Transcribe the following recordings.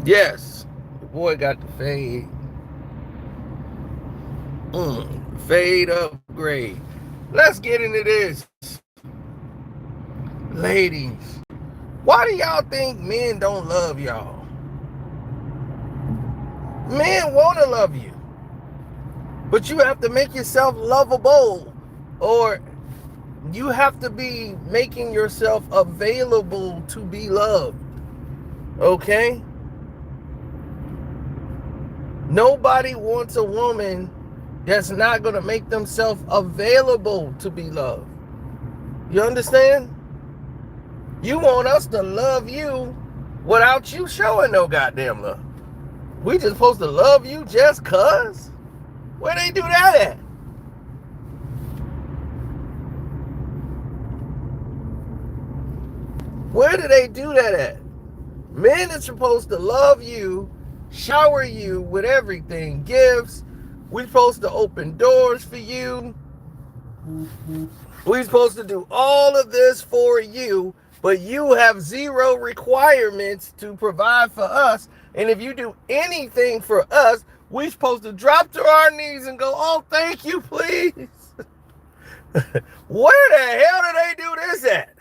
Yes, the boy got the fade. Fade upgrade. Let's get into this. Ladies, why do y'all think men don't love y'all? Men want to love you, but you have to make yourself lovable, or you have to be making yourself available to be loved. Okay? Nobody wants a woman that's not going to make themselves available to be loved. You understand? You want us to love you without you showing no goddamn love. We just supposed to love you just cuz? Where they do that at? Where do they do that at? Men are supposed to love you, shower you with everything, gifts. We're supposed to open doors for you. We're supposed to do all of this for you, but you have zero requirements to provide for us. And if you do anything for us, we're supposed to drop to our knees and go, oh, thank you, please. Where the hell do they do this at?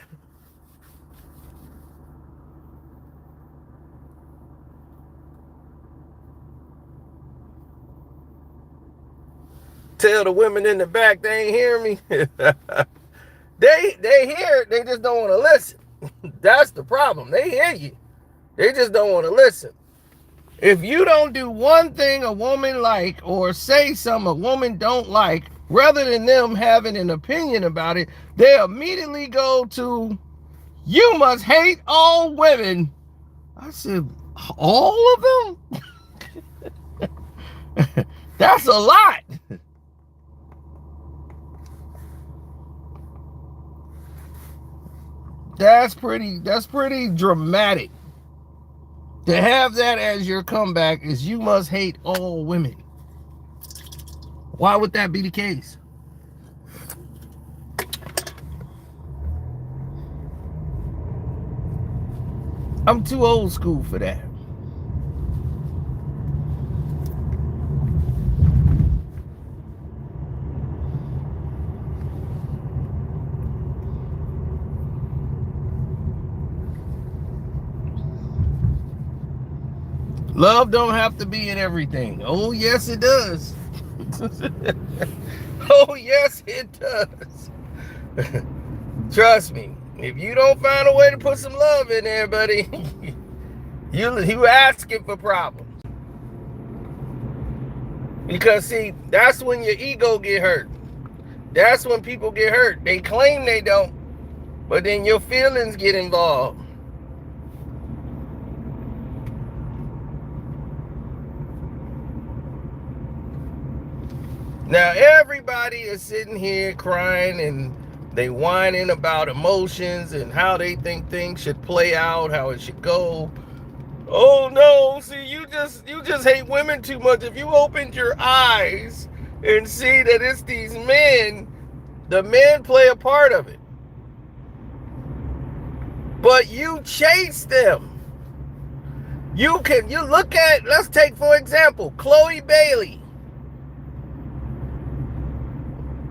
Tell the women in the back they ain't hear me. They hear it, they just don't want to listen. That's the problem. They hear you. They just don't want to listen. If you don't do one thing a woman like or say something a woman don't like, rather than them having an opinion about it, they immediately go to, you must hate all women. I said, all of them? That's a lot. That's pretty dramatic. To have that as your comeback is you must hate all women. Why would that be the case? I'm too old school for that. Love don't have to be in everything. Oh, yes, it does. Oh, yes, it does. Trust me. If you don't find a way to put some love in there, buddy, you asking for problems. Because, see, that's when your ego get hurt. That's when people get hurt. They claim they don't, but then your feelings get involved. Now, everybody is sitting here crying and they whining about emotions and how they think things should play out, how it should go. Oh no, see, you just hate women too much. If you opened your eyes and see that it's these men, the men play a part of it. But you chase them. You look at, let's take for example, Chloe Bailey.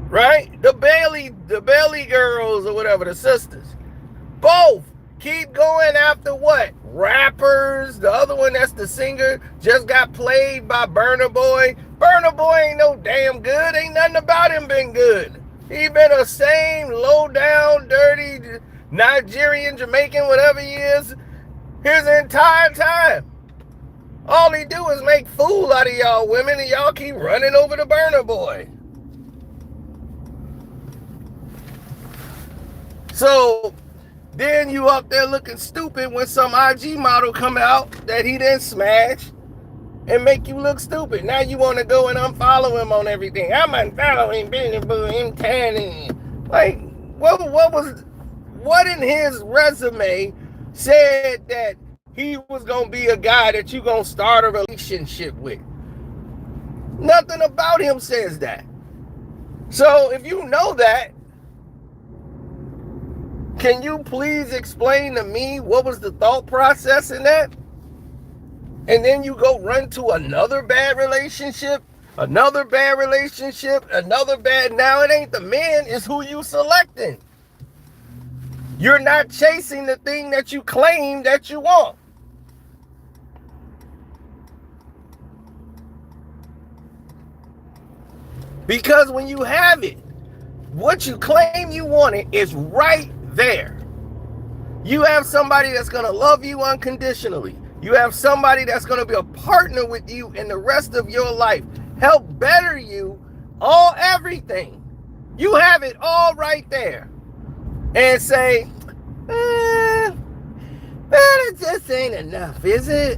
Right? The Bailey girls or whatever, the sisters. Both keep going after what? Rappers. The other one, that's the singer, just got played by Burna Boy. Burna Boy ain't no damn good. Ain't nothing about him been good. He been the same low down, dirty Nigerian, Jamaican, whatever he is, his entire time. All he do is make fool out of y'all women, and y'all keep running over the Burna Boy. So then you up there looking stupid when some IG model come out that he didn't smash and make you look stupid. Now you want to go and unfollow him on everything. I'm unfollowing him, tanning. Like, what in his resume said that he was gonna be a guy that you gonna start a relationship with? Nothing about him says that. So if you know that, can you please explain to me what was the thought process in that? and then you go run to another bad relationship, another bad relationship, another bad. Now it ain't the man, it's who you selecting. You're not chasing the thing that you claim that you want. Because when you have it, what you claim you wanted is right there. You have somebody that's going to love you unconditionally. You have somebody that's going to be a partner with you in the rest of your life. Help better you, everything. You have it all right there. And say, but it just ain't enough, is it?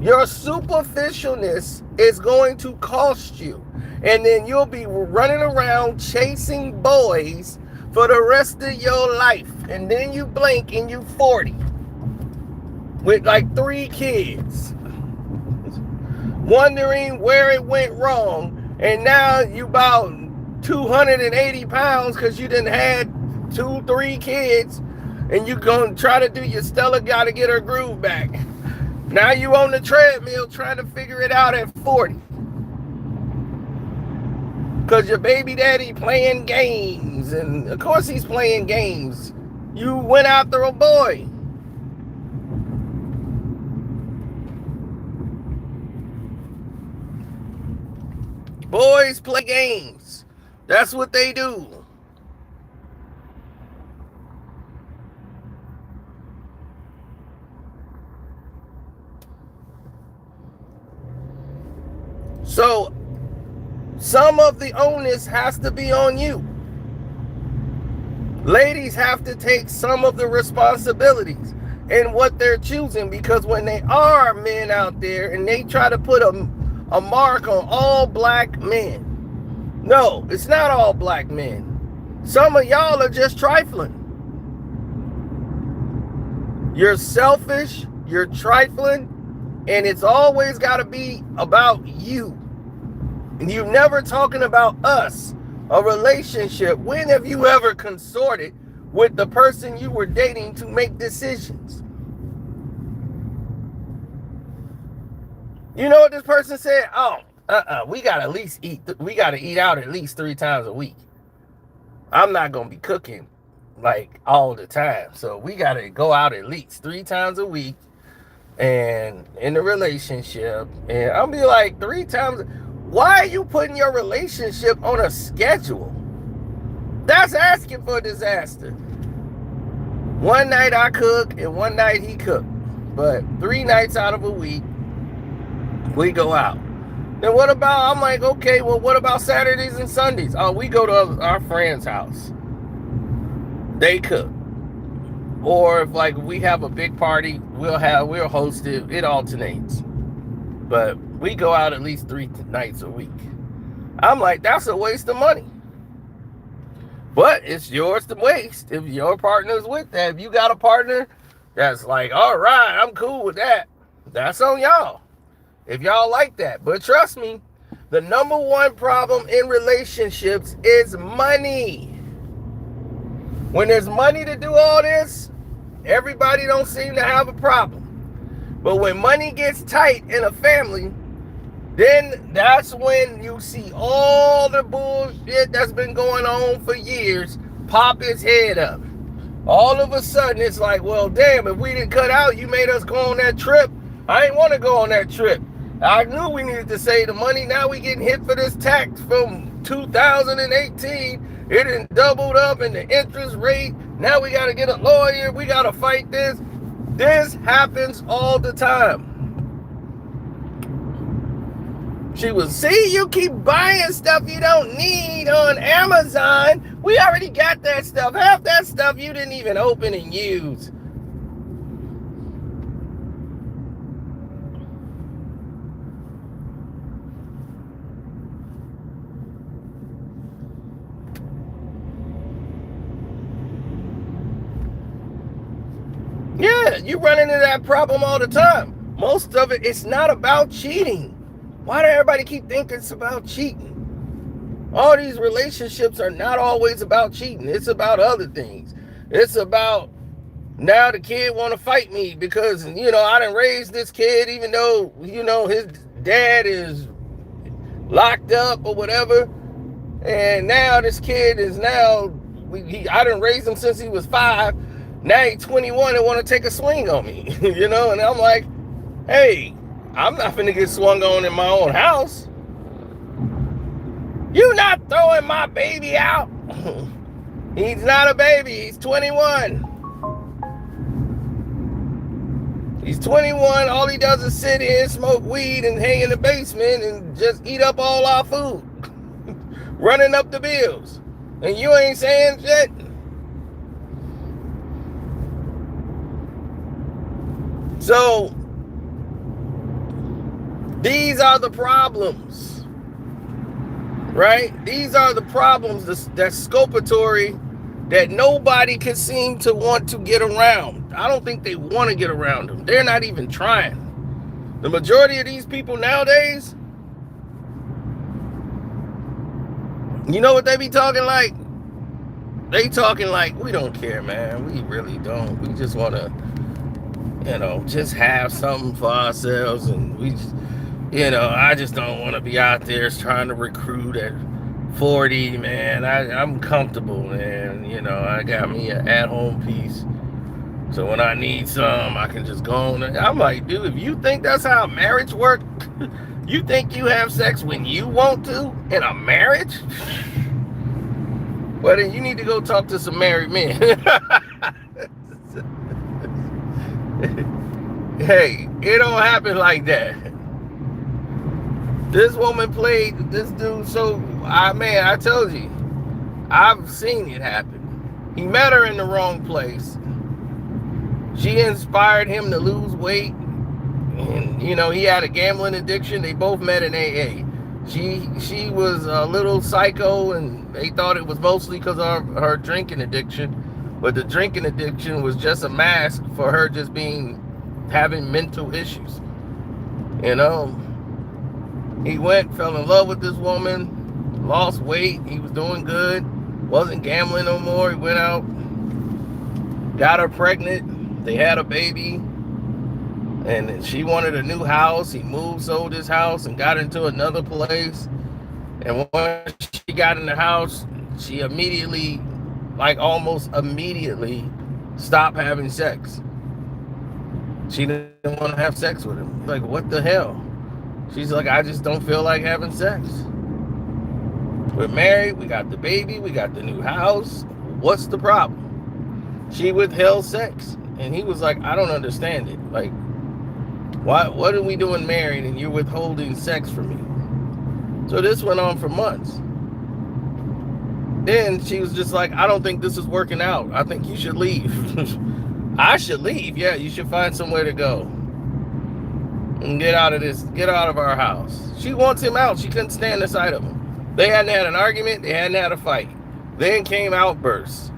Your superficialness is going to cost you. And then you'll be running around chasing boys for the rest of your life. And then you blink and you 40 with like 3 kids, wondering where it went wrong. And now you about 280 pounds because you done had 2-3 kids, and you gonna try to do your Stella gotta get her groove back. Now you on the treadmill trying to figure it out at 40. Because your baby daddy playing games. And of course he's playing games. You went after a boy. Boys play games. That's what they do. So some of the onus has to be on you. Ladies have to take some of the responsibilities in what they're choosing, because when they are men out there and they try to put a mark on all black men, no, it's not all black men. Some of y'all are just trifling. You're selfish, you're trifling, and it's always got to be about you. And you're never talking about us, a relationship. When have you ever consorted with the person you were dating to make decisions? You know what this person said? We gotta eat out at least 3 times a week. I'm not gonna be cooking like all the time, so we gotta go out at least 3 times a week, and in the relationship. And I'll be like, 3 times. Why are you putting your relationship on a schedule? That's asking for a disaster. One night I cook and one night he cooked, but 3 nights out of a week we go out. Then what about, I'm like, okay, well, what about Saturdays and Sundays? Oh, we go to our friend's house. They cook. Or if like we have a big party, we'll host it. It alternates. But we go out at least 3 nights a week. I'm like, that's a waste of money. But it's yours to waste if your partner's with that. If you got a partner that's like, all right, I'm cool with that, that's on y'all. If y'all like that. But trust me, the number one problem in relationships is money. When there's money to do all this, everybody don't seem to have a problem. But when money gets tight in a family, then that's when you see all the bullshit that's been going on for years pop its head up. All of a sudden, it's like, well, damn, if we didn't cut out, you made us go on that trip. I didn't want to go on that trip. I knew we needed to save the money. Now we getting hit for this tax from 2018. It done doubled up in the interest rate. Now we got to get a lawyer. We got to fight this. This happens all the time. She was, see, you keep buying stuff you don't need on Amazon. We already got that stuff. Half that stuff you didn't even open and use. Yeah, you run into that problem all the time. Most of it, it's not about cheating. Why do everybody keep thinking it's about cheating? All these relationships are not always about cheating. It's about other things. It's about Now the kid want to fight me because, I done raised this kid even though, his dad is locked up or whatever. And now this kid is I done raised him since he was 5. Now he's 21 and want to take a swing on me, and I'm like, hey, I'm not finna get swung on in my own house. You not throwing my baby out. He's not a baby. He's 21. He's 21. All he does is sit here, smoke weed, and hang in the basement and just eat up all our food. Running up the bills. And you ain't saying shit. So, these are the problems. Right? These are the problems that's scopatory that nobody can seem to want to get around. I don't think they want to get around them. They're not even trying. The majority of these people nowadays, you know what they be talking like? They talking like, we don't care, man. We really don't. We just want to, just have something for ourselves. And we just, I just don't want to be out there trying to recruit at 40, man. I'm comfortable, man. I got me an at-home piece. So when I need some, I can just go on. I'm like, dude, if you think that's how marriage works, you think you have sex when you want to in a marriage? Well, then you need to go talk to some married men. Hey, it don't happen like that. This woman played this dude so, I told you, I've seen it happen. He met her in the wrong place. She inspired him to lose weight. And, he had a gambling addiction. They both met in AA. She was a little psycho, and they thought it was mostly because of her drinking addiction. But the drinking addiction was just a mask for her just having mental issues. He fell in love with this woman, lost weight. He was doing good, wasn't gambling no more. He went out, got her pregnant. They had a baby. And she wanted a new house. He moved, sold his house, and got into another place. And once she got in the house, she immediately, almost immediately, stopped having sex. She didn't want to have sex with him. Like, what the hell? She's like, I just don't feel like having sex. We're married. We got the baby. We got the new house. What's the problem? She withheld sex. And he was like, I don't understand it. Like, what are we doing married and you're withholding sex from me? So this went on for months. Then she was just like, I don't think this is working out. I think you should leave. I should leave. Yeah, you should find somewhere to go. And get out of our house. She wants him out. She couldn't stand the sight of him. They hadn't had an argument. They hadn't had a fight. Then came outbursts.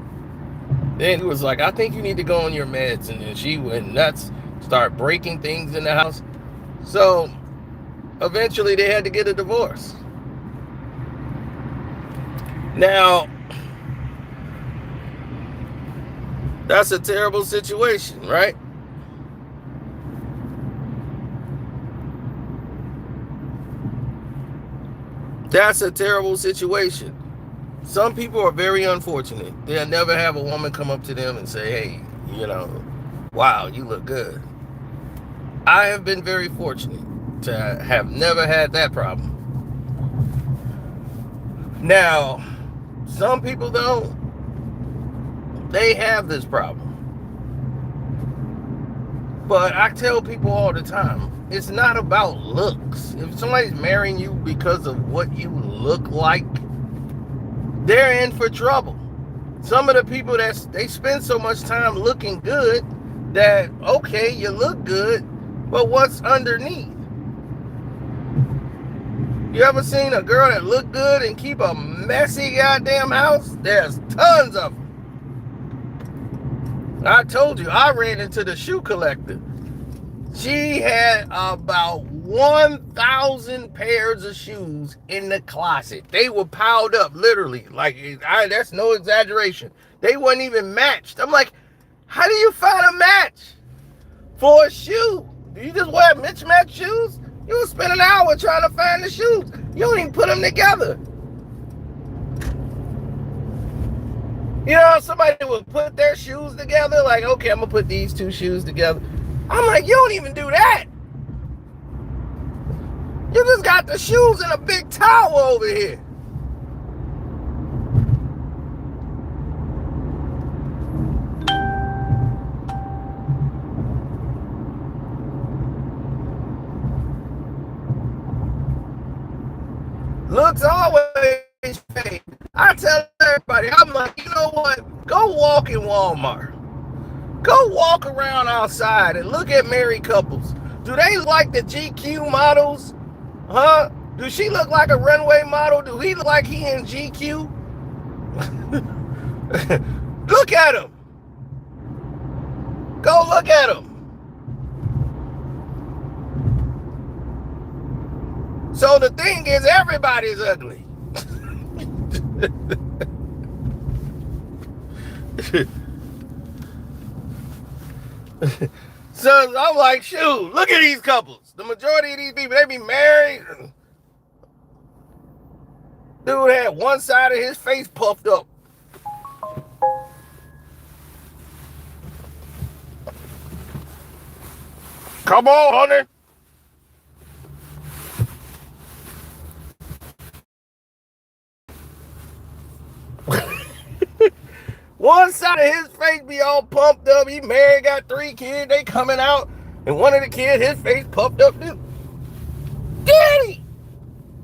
Then he was like, I think you need to go on your meds. And then she went nuts. Start breaking things in the house. So eventually they had to get a divorce. Now, that's a terrible situation, right? That's a terrible situation. Some people are very unfortunate. They'll never have a woman come up to them and say, hey, wow, you look good. I have been very fortunate to have never had that problem. Now, some people, though, they have this problem. But I tell people all the time, it's not about looks. If somebody's marrying you because of what you look like, they're in for trouble. Some of the people they spend so much time looking good that, okay, you look good, but what's underneath? You ever seen a girl that look good and keep a messy goddamn house? There's tons of them. I told you, I ran into the shoe collector. She had about 1,000 pairs of shoes in the closet. They were piled up, literally. That's no exaggeration. They weren't even matched. I'm like, How do you find a match for a shoe? Do you just wear mismatched shoes? You will spend an hour trying to find the shoes. You don't even put them together. You know, somebody would put their shoes together, like, okay, I'm gonna put these two shoes together. I'm like, you don't even do that. You just got the shoes in a big tower over here. Looks always fake. I tell everybody, I'm like, you know what? Go walk in Walmart. Go walk around outside and look at married couples. Do they like the GQ models? Huh? Do she look like a runway model? Do he look like he in GQ? Look at him. Go look at him. So the thing is, everybody's ugly. So I'm like, shoot, look at these couples. The majority of these people, they be married. Dude had one side of his face puffed up. Come on, honey. One side of his face be all pumped up. He married, got 3 kids. They coming out. And one of the kids, his face puffed up too. Daddy,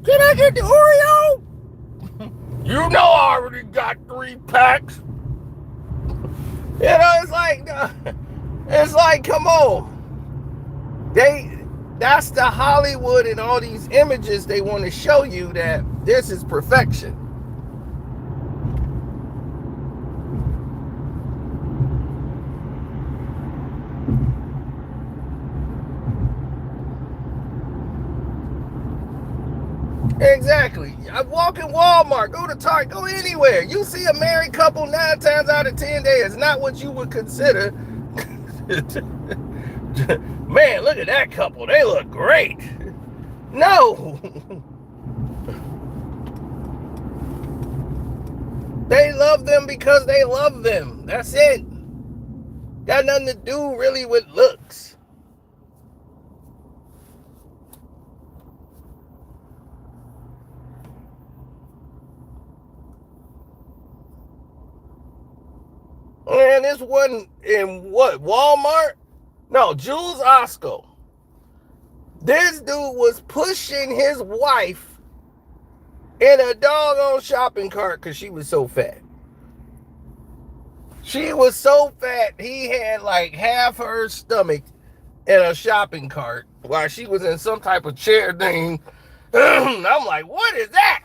can I get the Oreo? You know I already got 3 packs. You know, it's like, come on. That's the Hollywood and all these images they want to show you that this is perfection. Exactly. I walk in Walmart, go to Target, go anywhere. You see a married couple 9 times out of 10, they is not what you would consider. Man, look at that couple. They look great. No. They love them because they love them. That's it. Got nothing to do really with looks. And this wasn't in what? Walmart? No, Jules Osco. This dude was pushing his wife in a doggone shopping cart because she was so fat. She was so fat, he had like half her stomach in a shopping cart while she was in some type of chair thing. I'm like, what is that?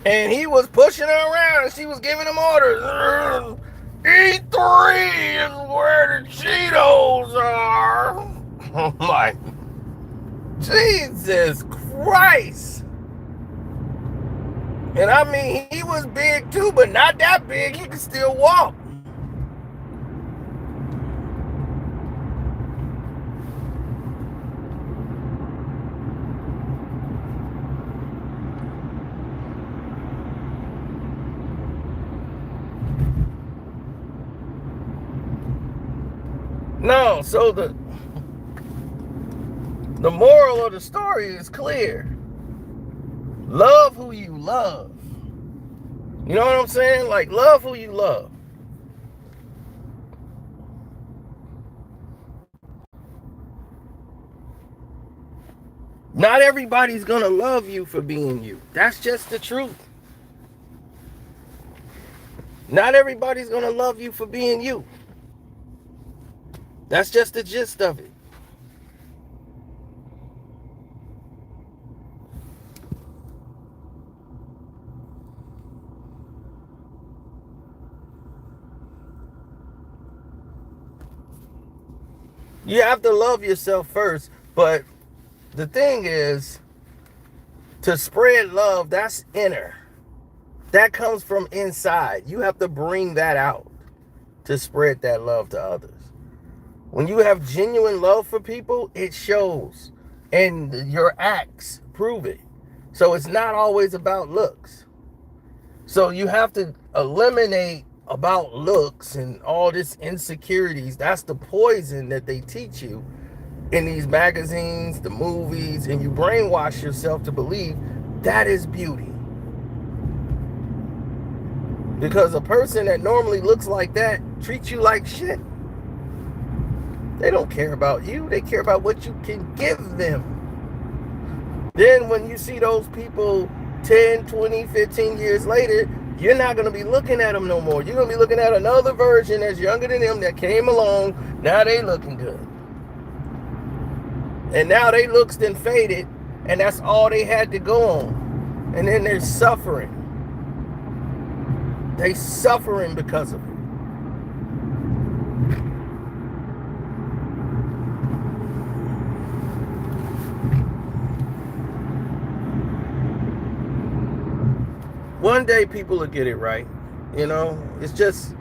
And he was pushing her around and she was giving him orders. E3 is where the Cheetos are. I'm like, Jesus Christ. And I mean, he was big too, but not that big. He could still walk. No, so the moral of the story is clear. Love who you love. You know what I'm saying? Like, love who you love. Not everybody's gonna love you for being you. That's just the truth. Not everybody's gonna love you for being you. That's just the gist of it. You have to love yourself first, but the thing is, to spread love, that's inner. That comes from inside. You have to bring that out to spread that love to others. When you have genuine love for people, it shows. And your acts prove it. So it's not always about looks. So you have to eliminate about looks and all this insecurities. That's the poison that they teach you in these magazines, the movies, and you brainwash yourself to believe that is beauty. Because a person that normally looks like that treats you like shit. They don't care about you. They care about what you can give them. Then when you see those people 10, 20, 15 years later, you're not going to be looking at them no more. You're going to be looking at another version that's younger than them that came along. Now they looking good. And now they looks then faded, and that's all they had to go on. And then they're suffering. They suffering because of it. One day people will get it right. You know, it's just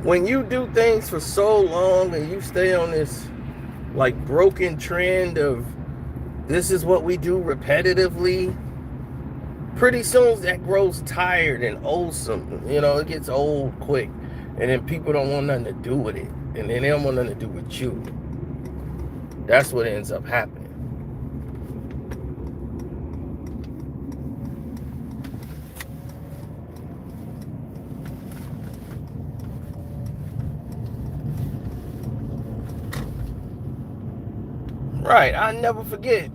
when you do things for so long and you stay on this like broken trend of this is what we do repetitively, pretty soon that grows tired and old-some. You know, it gets old quick. And then people don't want nothing to do with it. And then they don't want nothing to do with you. That's what ends up happening. Right, I never forget.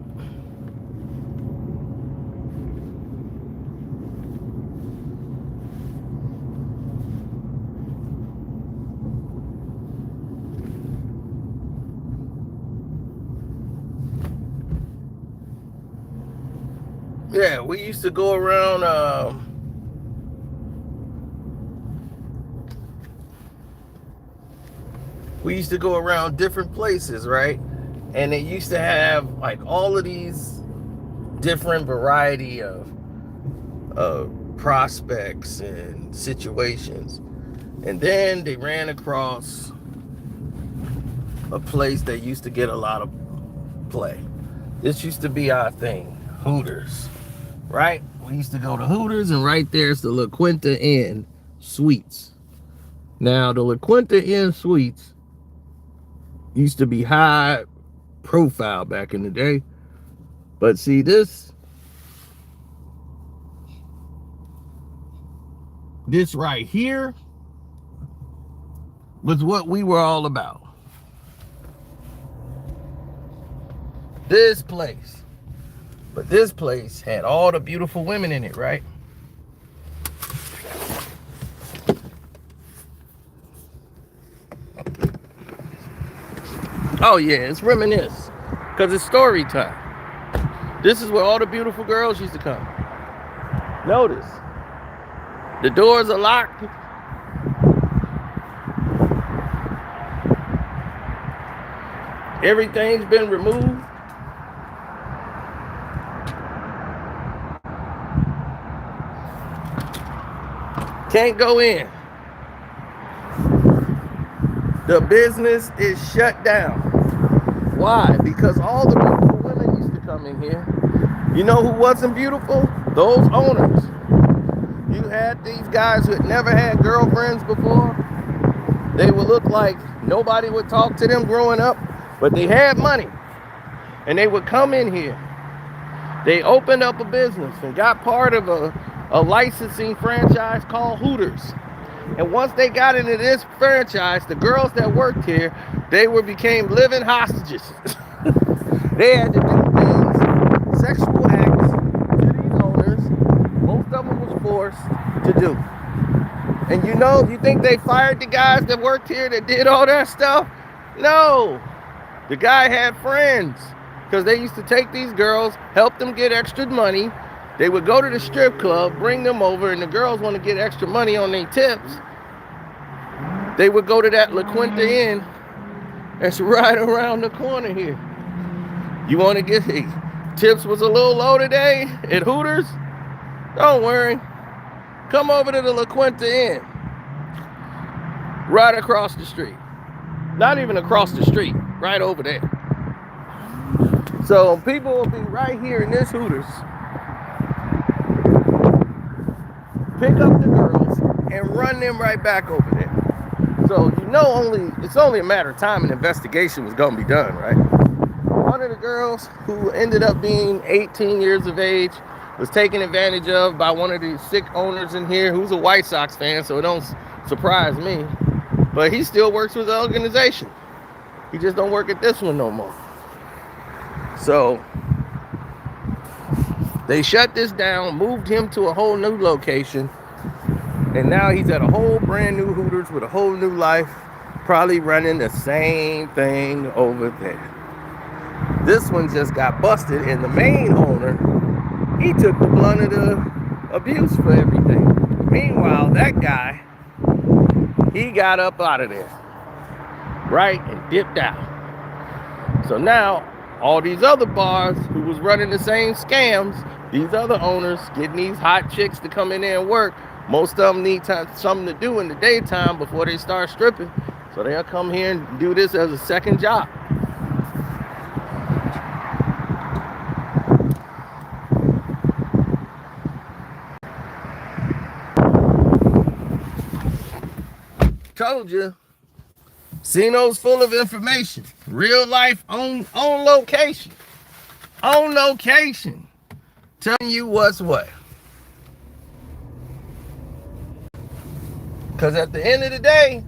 Yeah, we used to go around different places, right? And they used to have like all of these different variety of prospects and situations. And then they ran across a place that used to get a lot of play. This used to be our thing, Hooters, right? We used to go to Hooters, and right there's the La Quinta Inn Suites. Now, the La Quinta Inn Suites used to be high profile back in the day, but see, this right here was what we were all about. This place. But this place had all the beautiful women in it, right? Oh yeah, it's reminisce, because it's story time. This is where all the beautiful girls used to come. Notice, the doors are locked. Everything's been removed. Can't go in. The business is shut down. Why? Because all the beautiful women used to come in here. You know who wasn't beautiful? Those owners. You had these guys who had never had girlfriends before. They would look like nobody would talk to them growing up, but they had money. And they would come in here. They opened up a business and got part of a licensing franchise called Hooters. And once they got into this franchise, the girls that worked here, they became living hostages. They had to do things, sexual acts to these owners. Most of them was forced to do. And you think they fired the guys that worked here that did all that stuff? No. The guy had friends, because they used to take these girls, help them get extra money. They would go to the strip club, bring them over, and the girls want to get extra money on their tips. They would go to that La Quinta Inn that's right around the corner here. You want to get tips was a little low today at Hooters? Don't worry. Come over to the La Quinta Inn. Right across the street. Not even across the street. Right over there. So people will be right here in this Hooters. Pick up the girls and run them right back over there. So it's only a matter of time an investigation was going to be done, right? One of the girls who ended up being 18 years of age was taken advantage of by one of these sick owners in here who's a White Sox fan, so it don't surprise me. But he still works with the organization. He just don't work at this one no more. So they shut this down, moved him to a whole new location, and now he's at a whole brand new Hooters with a whole new life, probably running the same thing over there. This one just got busted, and the main owner, he took the blunt of the abuse for everything. Meanwhile, that guy, he got up out of there, right, and dipped out. So now, all these other bars who was running the same scams, these other owners getting these hot chicks to come in there and work, most of them need something to do in the daytime before they start stripping. So they'll come here and do this as a second job. Told you. Casino's full of information. Real life on location. On location. Telling you what's what. Because at the end of the day,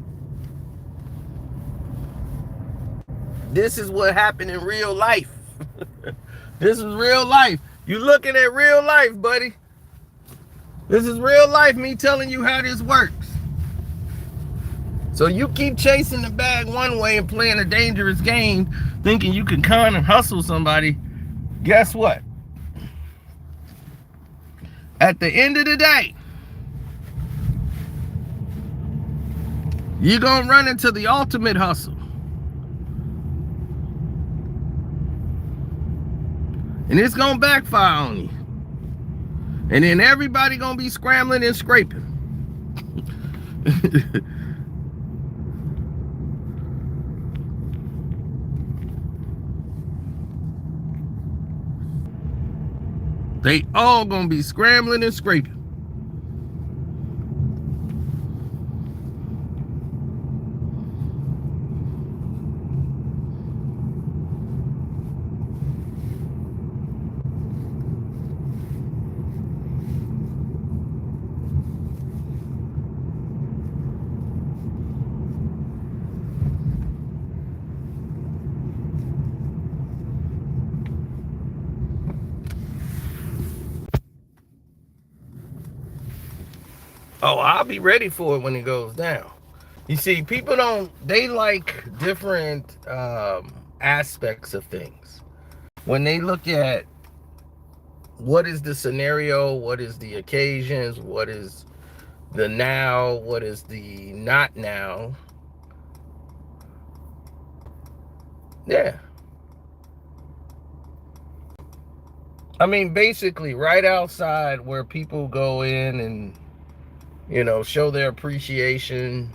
this is what happened in real life. This is real life. You looking at real life, buddy. This is real life, me telling you how this works. So you keep chasing the bag one way and playing a dangerous game, thinking you can con and hustle somebody. Guess what? At the end of the day, you're going to run into the ultimate hustle. And it's going to backfire on you. And then everybody going to be scrambling and scraping. They all going to be scrambling and scraping. Oh, I'll be ready for it when it goes down. You see, people they like different aspects of things. When they look at what is the scenario, what is the occasions, what is the now, what is the not now. Yeah. I mean, basically, right outside where people go in and show their appreciation,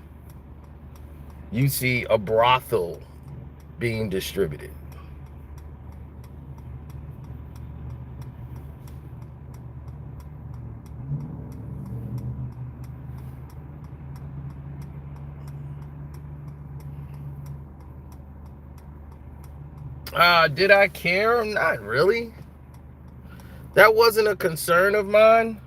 you see a brothel being distributed. Did I care? Not really. That wasn't a concern of mine.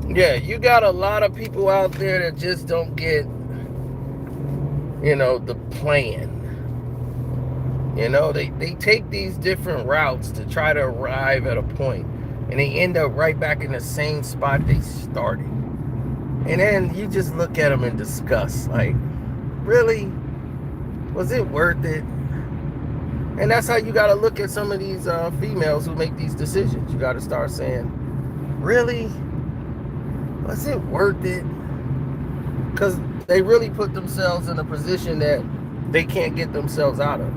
Yeah, you got a lot of people out there that just don't get, the plan. They take these different routes to try to arrive at a point, and they end up right back in the same spot they started. And then you just look at them in disgust, like, really, was it worth it? And that's how you got to look at some of these females who make these decisions. You got to start saying, really, was it worth it? Because they really put themselves in a position that they can't get themselves out of.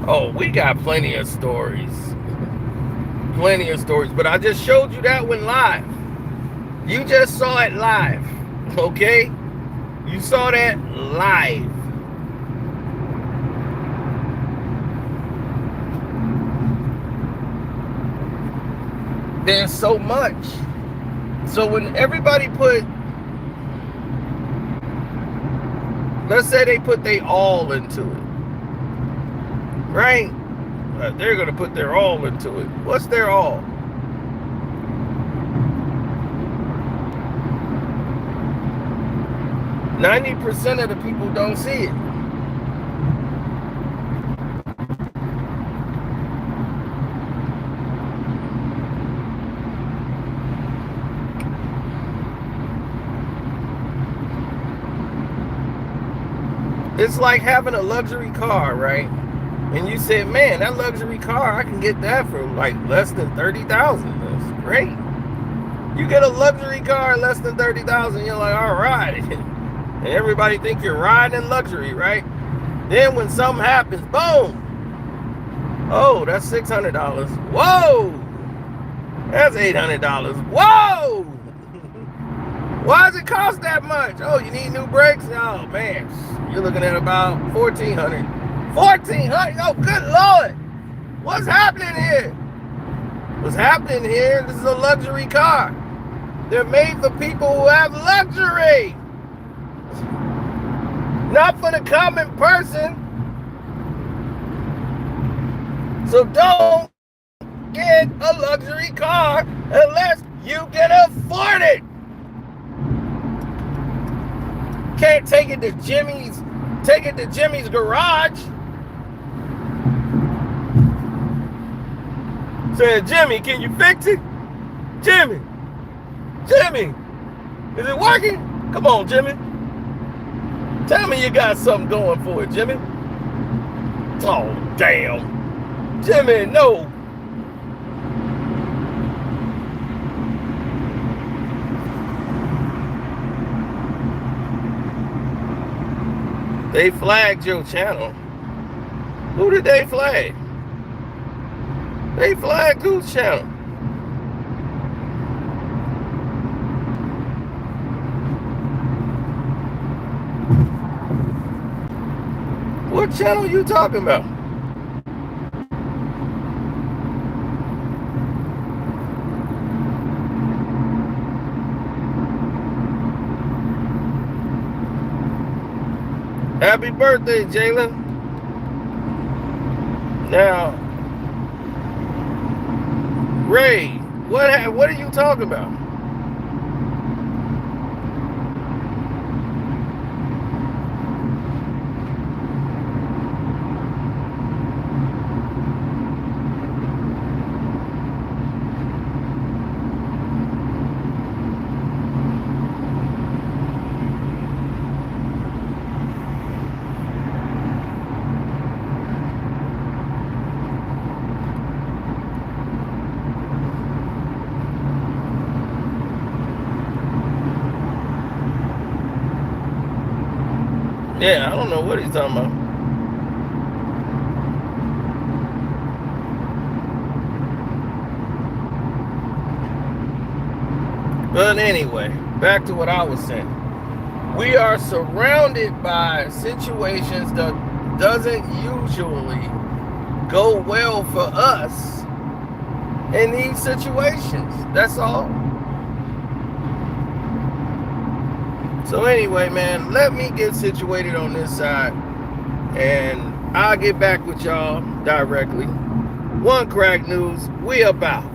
Oh, we got plenty of stories. Plenty of stories. But I just showed you that one live. You just saw it live. Okay? You saw that live. There's so much. So when everybody put, let's say they put their all into it. Right? They're going to put their all into it. What's their all? %90 of the people don't see it. It's like having a luxury car, right? And you say, man, that luxury car, I can get that for like less than $30,000. That's great. You get a luxury car less than $30,000, you're like, all right. And everybody think you're riding in luxury, right? Then when something happens, boom. Oh, that's $600. Whoa. That's $800. Whoa. Why does it cost that much? Oh, you need new brakes? Oh, man. You're looking at about $1,400. $1,400? Oh, good Lord. What's happening here? What's happening here? This is a luxury car. They're made for people who have luxury. Not for the common person. So don't get a luxury car unless you can afford it. Can't take it to Jimmy's garage. Saying, Jimmy, can you fix it? Jimmy, is it working? Come on, Jimmy. Tell me you got something going for it, Jimmy. Oh, damn. Jimmy, no. They flagged your channel. Who did they flag? They flagged whose channel? What channel you talking about? Happy birthday, Jalen. Now, Ray, what are you talking about? Yeah, I don't know what he's talking about. But anyway, back to what I was saying. We are surrounded by situations that doesn't usually go well for us in these situations. That's all. So anyway, man, let me get situated on this side, and I'll get back with y'all directly. One Crack News, we about.